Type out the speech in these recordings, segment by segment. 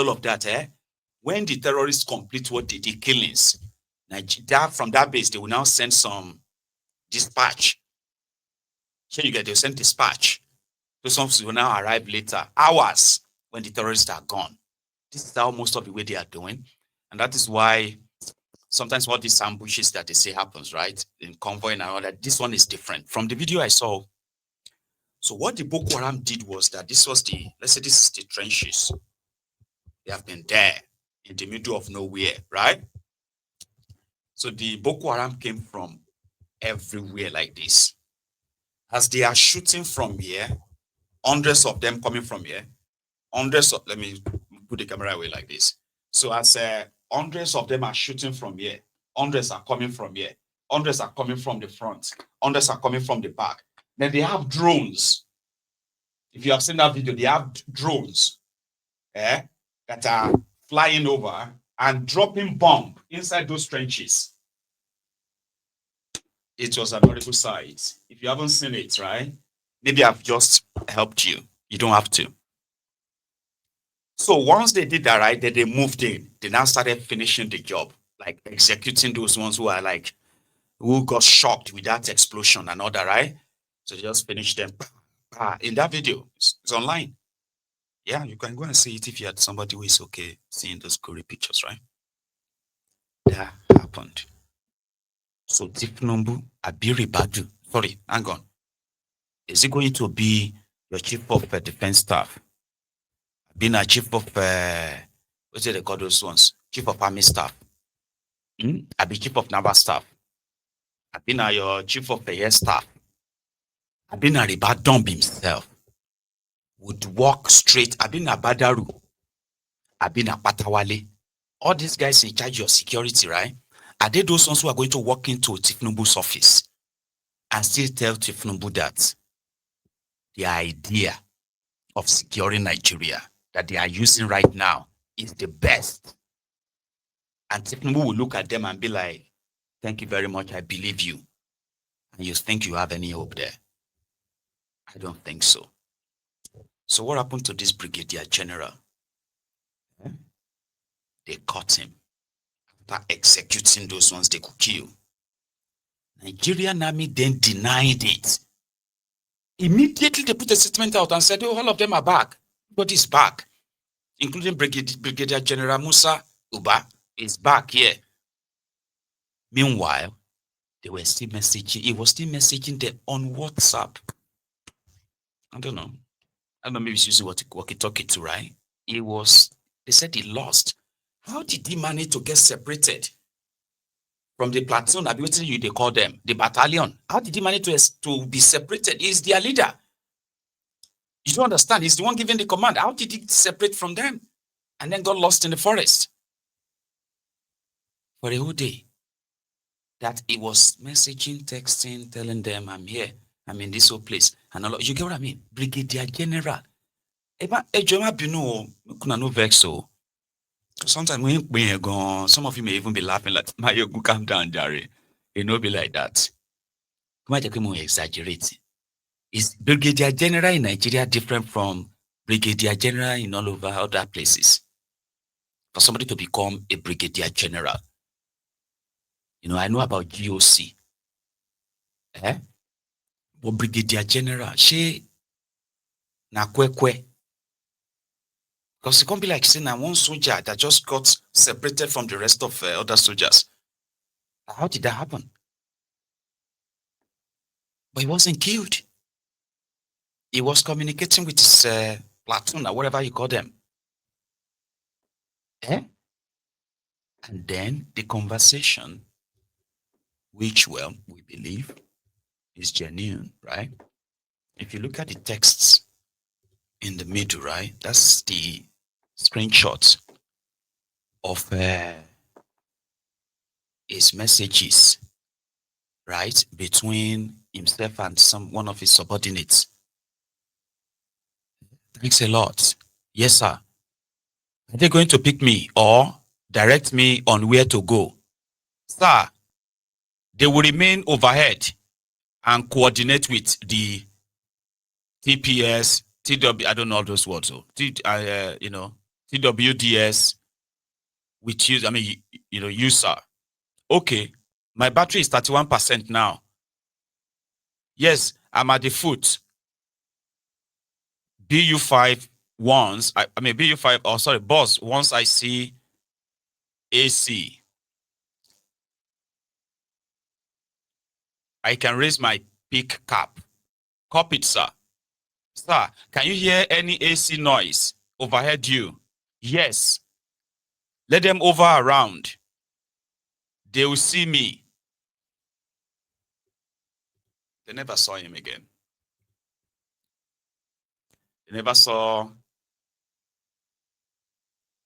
all of that, when the terrorists complete what the killings, from that base, they will now send some dispatch. So you get, they'll send dispatch. Those ones will now arrive later, hours when the terrorists are gone. This is how most of the way they are doing. And that is why sometimes all these ambushes that they say happens, right? In convoy and all that, this one is different. From the video I saw, so what the Boko Haram did was that this was let's say this is the trenches. They have been there in the middle of nowhere, right? So the Boko Haram came from everywhere like this. As they are shooting from here, hundreds of them coming from here, let me put the camera away like this. So as hundreds of them are shooting from here, hundreds are coming from here, hundreds are coming from the front, hundreds are coming from the back. Then they have drones. If you have seen that video, they have drones that are flying over and dropping bomb inside those trenches. It was an horrible sight. If you haven't seen it, right? Maybe I've just helped you. You don't have to. So once they did that, right, then they moved in. They now started finishing the job, like executing those ones who got shocked with that explosion and all that, right? So they just finished them. In that video, it's online. Yeah, you can go and see it if you had somebody who is okay seeing those gory pictures, right? That happened. So Tifnumbu Abiri Badu, sorry, hang on. Is it going to be your chief of defense staff? Being a chief of, what's it they call those ones? Chief of army staff. I be chief of naval staff. I've been your chief of the air staff. I've been a Ribadon himself. Would walk straight. I've been a Badaru. I've been a Patawale. All these guys in charge of security, right? Are they those ones who are going to walk into Tifnumbu's office and still tell Tifnumbu that the idea of securing Nigeria that they are using right now is the best? And Tifnumbu will look at them and be like, thank you very much, I believe you. And you think you have any hope there? I don't think so. So what happened to this Brigadier-General? They caught him. After executing those ones they could kill. Nigerian army then denied it. Immediately they put a statement out and said, oh, all of them are back. Everybody's back. Including Brigadier-General Musa Uba is back here. Meanwhile, they were still messaging. He was still messaging them on WhatsApp. I don't know. Maybe he's using walkie-talkie to, right? They said he lost. How did he manage to get separated from the platoon? I what you they call them, the battalion. How did he manage to be separated? He's their leader. You don't understand. He's the one giving the command. How did he separate from them and then got lost in the forest for a whole day? That he was messaging, texting, telling them, I'm here. I'm in this whole place. And all, you get what I mean? Brigadier-General. No vex. Sometimes when you're gone, some of you may even be laughing like, Maiyegun, calm down, Jerry. It not be like that. Come exaggerating. Is Brigadier-General in Nigeria different from Brigadier-General in all over other places? For somebody to become a Brigadier-General. I know about GOC. But Brigadier-General, she na kwekwe. Because it can't be like saying one soldier that just got separated from the rest of other soldiers. How did that happen? But he wasn't killed. He was communicating with his platoon or whatever you call them. And then the conversation, which, well, we believe is genuine, right? If you look at the texts in the middle, right, that's the screenshot of his messages, right, between himself and one of his subordinates. Thanks a lot. Yes, sir. Are they going to pick me or direct me on where to go? Sir, they will remain overhead and coordinate with the TPS, TW, I don't know all those words, TWDS with use, user. Okay, my battery is 31% now. Yes, I'm at the foot. BU5 once, BU5, oh sorry, boss, once I see AC, I can raise my peak cap. Copy it, sir. Sir, can you hear any AC noise? Overhead you. Yes. Let them over around. They will see me. They never saw him again. They never saw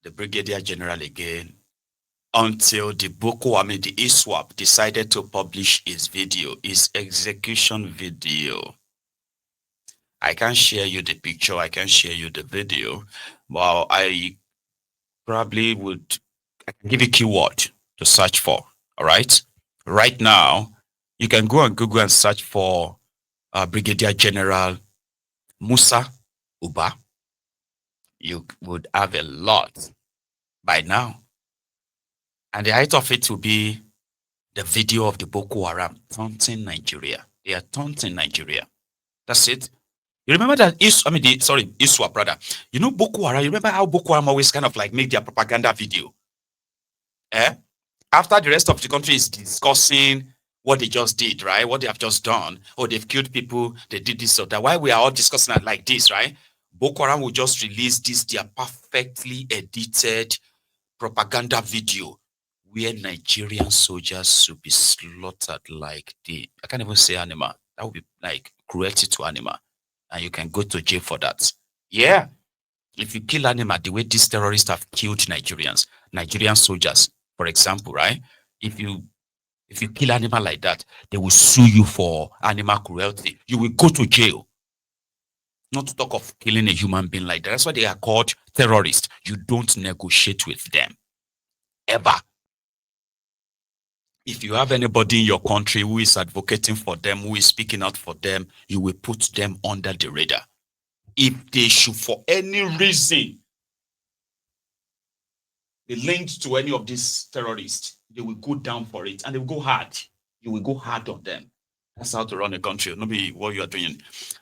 the Brigadier-General again until the the ISWAP decided to publish his video, his execution video. I can't share you the picture, I can share you the video. Well, I probably would give you a keyword to search for. All right. Right now, you can go on Google and search for Brigadier-General Musa Uba. You would have a lot by now. And the height of it will be the video of the Boko Haram taunting Nigeria. They are taunting Nigeria. That's it. You remember that ISWAP brother. You know Boko Haram, you remember how Boko Haram always kind of like make their propaganda video? After the rest of the country is discussing what they just did, right? What they have just done. Oh, they've killed people, they did this or that. Why we are all discussing it like this, right? Boko Haram will just release their perfectly edited propaganda video where Nigerian soldiers should be slaughtered like I can't even say animal. That would be like cruelty to animal. And you can go to jail for that. Yeah. If you kill animal the way these terrorists have killed Nigerian soldiers, for example, right? If you kill animal like that, they will sue you for animal cruelty. You will go to jail. Not to talk of killing a human being like that. That's why they are called terrorists. You don't negotiate with them. Ever. If you have anybody in your country who is advocating for them, who is speaking out for them, you will put them under the radar. If they should, for any reason, be linked to any of these terrorists, they will go down for it and they will go hard. You will go hard on them. That's how to run a country. Not be what you are doing.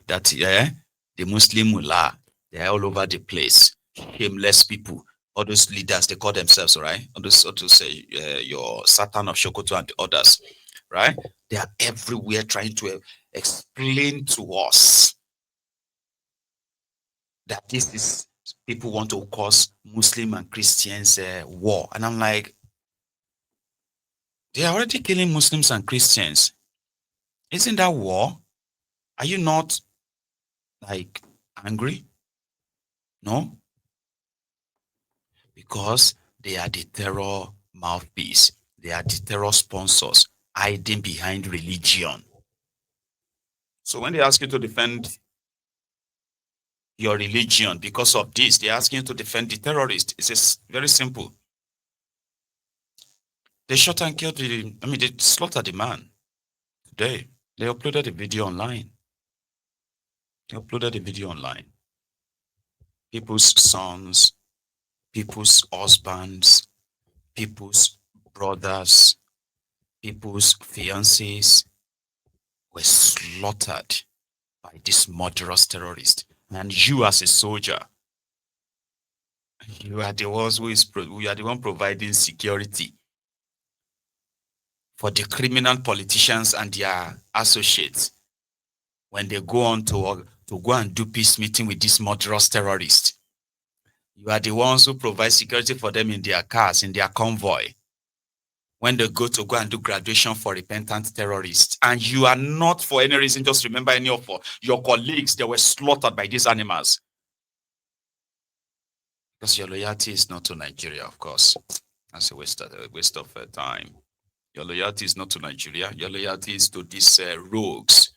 That the Muslim mullah, they are all over the place. Shameless people. All those leaders, they call themselves, right? All those, so to say, your Satan of Shokoto and the others, right? They are everywhere trying to explain to us that this is people want to cause Muslim and Christians war. And I'm like, they are already killing Muslims and Christians. Isn't that war? Are you not like angry? No? Because they are the terror mouthpiece. They are the terror sponsors hiding behind religion. So when they ask you to defend your religion because of this, they're asking you to defend the terrorist. It's very simple. They shot and killed they slaughtered the man today. They uploaded the video online. People's sons, people's husbands, people's brothers, people's fiancés were slaughtered by this murderous terrorist. And you as a soldier, you are the one providing security for the criminal politicians and their associates when they go on to go and do peace meeting with this murderous terrorist. You are the ones who provide security for them in their cars, in their convoy, when they go and do graduation for repentant terrorists. And you are not, for any reason, just remember any of your colleagues, they were slaughtered by these animals. Because your loyalty is not to Nigeria, of course. That's a waste of time. Your loyalty is not to Nigeria. Your loyalty is to these rogues.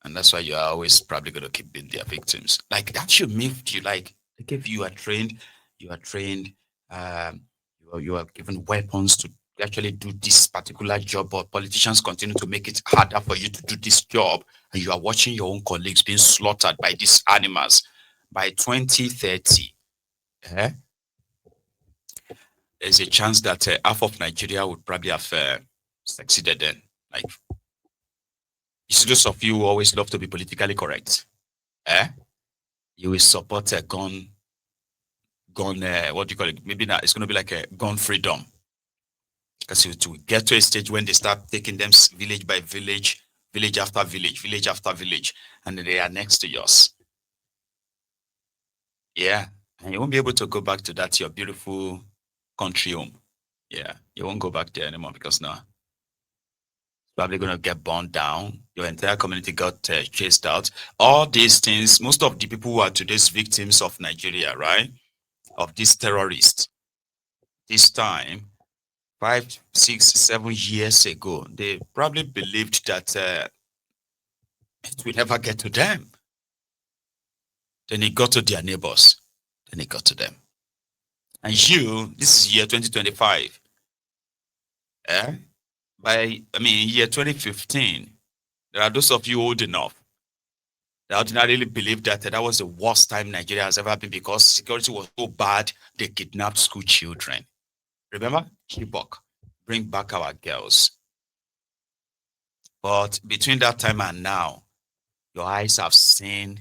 And that's why you are always probably going to keep being their victims. Like, that should make you, like if you are trained, you are given weapons to actually do this particular job, but politicians continue to make it harder for you to do this job, and you are watching your own colleagues being slaughtered by these animals. By 2030, eh, there's a chance that half of Nigeria would probably have succeeded then. Like, you see, those of you who always love to be politically correct, eh? You will support a gun, what do you call it? Maybe now it's going to be like a gun freedom. Because to get to a stage when they start taking them village by village, village after village, village after village, and they are next to yours. Yeah. And you won't be able to go back to that, your beautiful country home. Yeah. You won't go back there anymore because now it's probably going to get burned down. Your entire community got chased out. All these things, most of the people who are today's victims of Nigeria, right? Of these terrorists, this time, 5, 6, 7 years ago, they probably believed that it will never get to them. Then it got to their neighbors. Then it got to them. And this is year 2025. Year 2015, there are those of you old enough that ordinarily believe that that was the worst time Nigeria has ever been because security was so bad, they kidnapped school children. Remember? Chibok, bring back our girls. But between that time and now, your eyes have seen,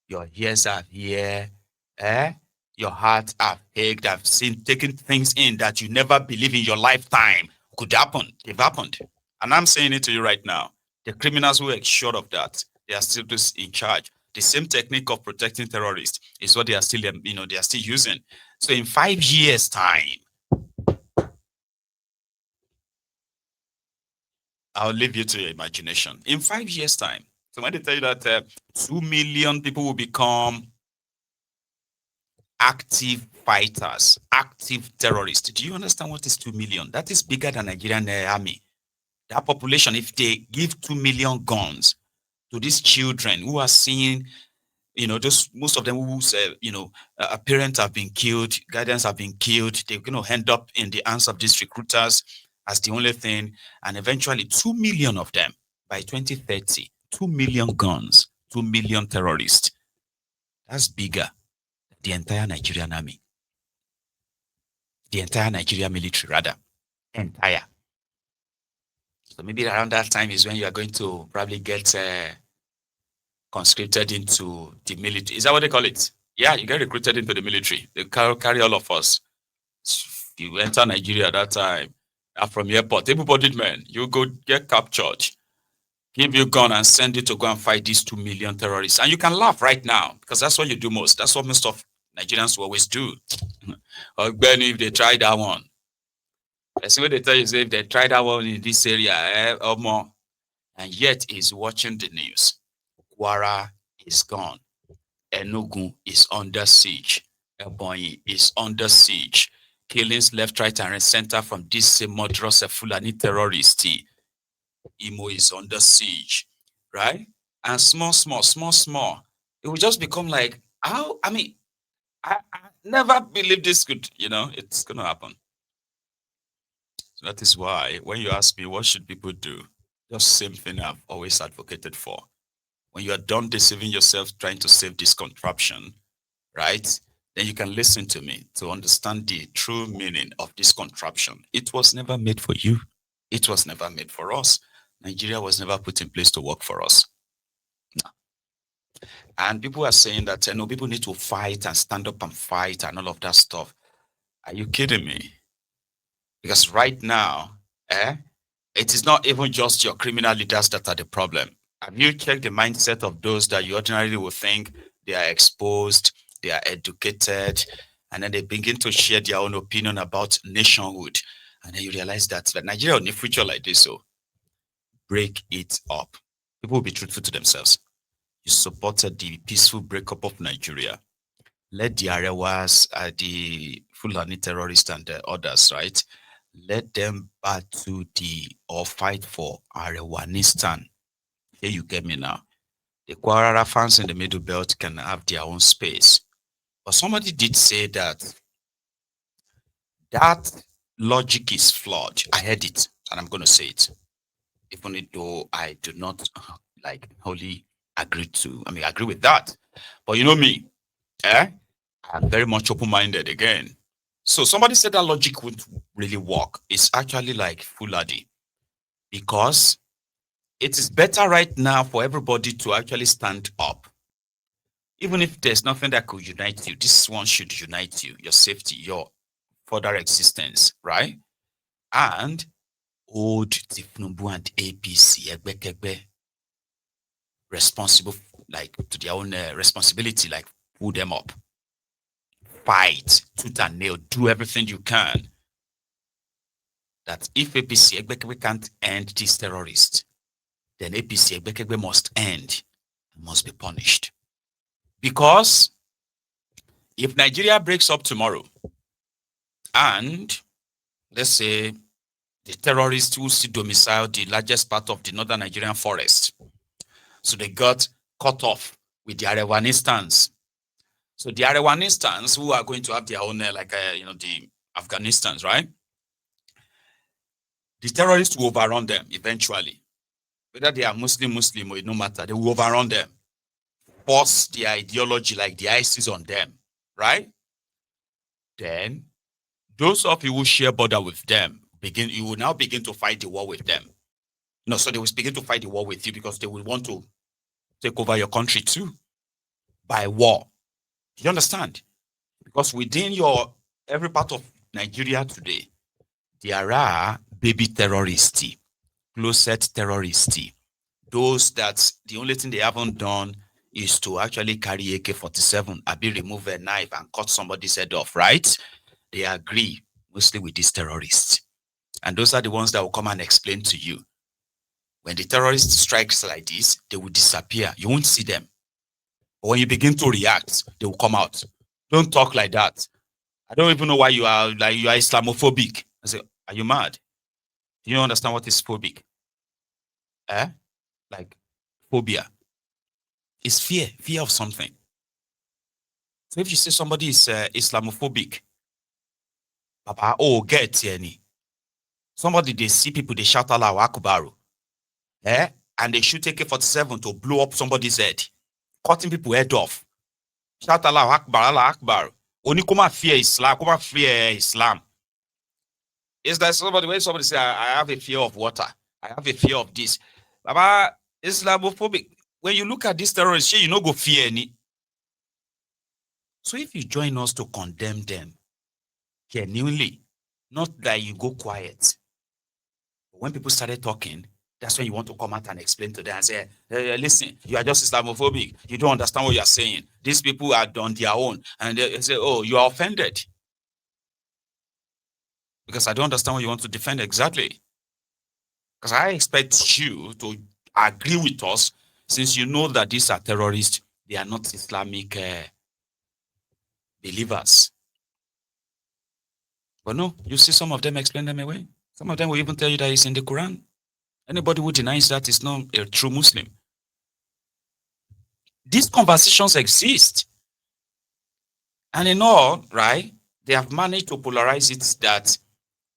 your ears have heard, your heart have ached, have seen, taken things in that you never believed in your lifetime could happen. They've happened. And I'm saying it to you right now. The criminals who were sure of that, they are still just in charge. The same technique of protecting terrorists is what they are still, they are still using. So in 5 years' time, I'll leave you to your imagination. In 5 years' time, so when they tell you that 2 million people will become active fighters, active terrorists, do you understand what is 2 million? That is bigger than Nigerian army. That population, if they give 2 million guns to these children who are seeing, most of them whose, parents have been killed, guardians have been killed, they're going to end up in the hands of these recruiters as the only thing. And eventually 2 million of them by 2030, 2 million guns, 2 million terrorists. That's bigger than the entire Nigerian army. The entire Nigerian military, rather. Entire. So maybe around that time is when you are going to probably get conscripted into the military. Is that what they call it? Yeah, you get recruited into the military. They carry all of us. You enter Nigeria at that time, from airport, able-bodied men, you go get captured, give you a gun and send you to go and fight these 2 million terrorists. And you can laugh right now because that's what you do most. That's what most of Nigerians will always do. Or if they try that one. I see what they tell you, say if they try that one in this area, or more, and yet he's watching the news. Kwara is gone. Enugu is under siege. Ebonyi is under siege. Killings left, right, and center from this same murderous Fulani terrorist. Imo is under siege, right? And small. It will just become like, how? I never believed this could, it's going to happen. So that is why when you ask me, what should people do? Just same thing I've always advocated for. When you are done deceiving yourself trying to save this contraption, right? Then you can listen to me to understand the true meaning of this contraption. It was never made for you. It was never made for us. Nigeria was never put in place to work for us. No. And people are saying that, no, people need to fight and stand up and fight and all of that stuff. Are you kidding me? Because right now, it is not even just your criminal leaders that are the problem. Have you checked the mindset of those that you ordinarily would think they are exposed, they are educated, and then they begin to share their own opinion about nationhood. And then you realize that Nigeria in a future like this, so break it up. People will be truthful to themselves. You supported the peaceful breakup of Nigeria. Let the Arewas, the Fulani terrorists and the others, right? Let them battle or fight for Arewanistan. Here you get me now. The Kwarara fans in the Middle Belt can have their own space. But somebody did say that logic is flawed. I heard it, and I'm going to say it. Even though I do not wholly agree with that. But you know me, I'm very much open-minded again. So somebody said that logic wouldn't really work. It's actually like foolhardy because it is better right now for everybody to actually stand up. Even if there's nothing that could unite you, this one should unite you, your safety, your further existence, right? And hold Tinubu and APC Egbekegbe responsible, like to their own responsibility, like pull them up, fight tooth and nail, do everything you can. That if APC Egbekegbe can't end these terrorists, then APC Egbekegbe must end and must be punished. Because if Nigeria breaks up tomorrow and let's say the terrorists who still domicile the largest part of the northern Nigerian forest, so they got cut off with the Arewanistans. So the Arewanistans who are going to have their own, the Afghanistans, right? The terrorists will overrun them eventually. Whether they are Muslim or it no matter, they will overrun them. Force their ideology like the ISIS on them, right? Then those of you who share border with them, you will now begin to fight the war with them. No, so they will begin to fight the war with you because they will want to take over your country too by war. You understand? Because within every part of Nigeria today, there are baby terrorists, closet terrorists, those that the only thing they haven't done is to actually carry AK-47, remove a knife and cut somebody's head off, right? They agree mostly with these terrorists. And those are the ones that will come and explain to you. When the terrorist strikes like this, they will disappear. You won't see them. But when you begin to react, they will come out. Don't talk like that. I don't even know why you are Islamophobic. I say, are you mad? Do you understand what is phobic? Like phobia. It's fear of something. So if you say somebody is Islamophobic, Papa, get any. Somebody, they see people, they shout Allahu Akbar, and they shoot AK-47 to blow up somebody's head, cutting people head off. Shout Allahu Akbar, Allahu Akbar. Only come fear Islam. It's like when somebody say, I have a fear of water. I have a fear of this. Baba, Islamophobic. When you look at these terrorists, you no go fear any. So if you join us to condemn them genuinely, not that you go quiet. When people started talking, that's when you want to come out and explain to them and say, listen, you are just Islamophobic. You don't understand what you are saying. These people are on their own. And they say, oh, you are offended. Because I don't understand what you want to defend exactly. Because I expect you to agree with us, since you know that these are terrorists, they are not Islamic believers. But no, you see some of them explain them away. Some of them will even tell you that it's in the Quran. Anybody who denies that is not a true Muslim. These conversations exist. And in all, right, they have managed to polarize it that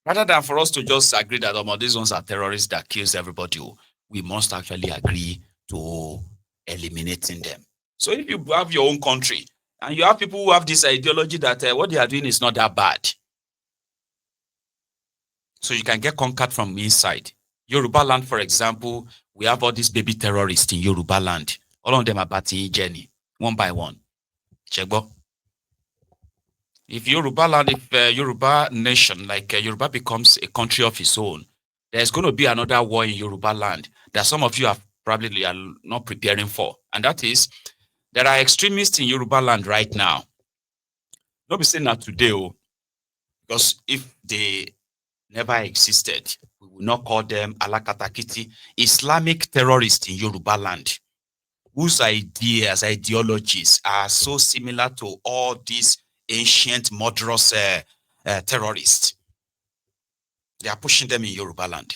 rather than for us to just agree that these ones are terrorists that kills everybody, we must actually agree to eliminating them. So if you have your own country and you have people who have this ideology that what they are doing is not that bad, so you can get conquered from inside. Yoruba land, for example, we have all these baby terrorists in Yoruba land. All of them are batting journey, one by one. Chegbo. If Yoruba nation, like Yoruba becomes a country of its own, there's going to be another war in Yoruba land that some of you are probably not preparing for. And that is, there are extremists in Yoruba land right now. Don't be saying that today, because if they never existed, we will not call them Alakatakiti, Islamic terrorists in Yoruba land, whose ideologies are so similar to all these ancient murderous terrorists. They are pushing them in Yoruba land.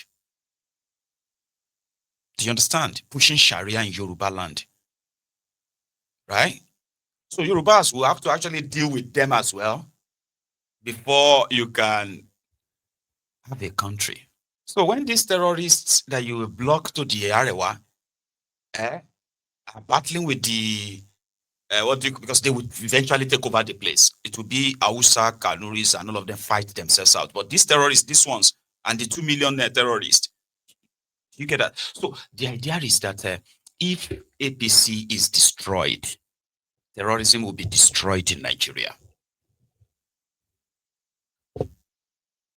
Do you understand? Pushing Sharia in Yoruba land. Right? So Yorubas will have to actually deal with them as well before you can have a country. So when these terrorists that you will block to the Arewa are battling with the because they would eventually take over the place. It will be Hausa, Kanuris, and all of them fight themselves out. But these terrorists, these ones, and the 2 million terrorists, you get that? So the idea is that if APC is destroyed, terrorism will be destroyed in Nigeria.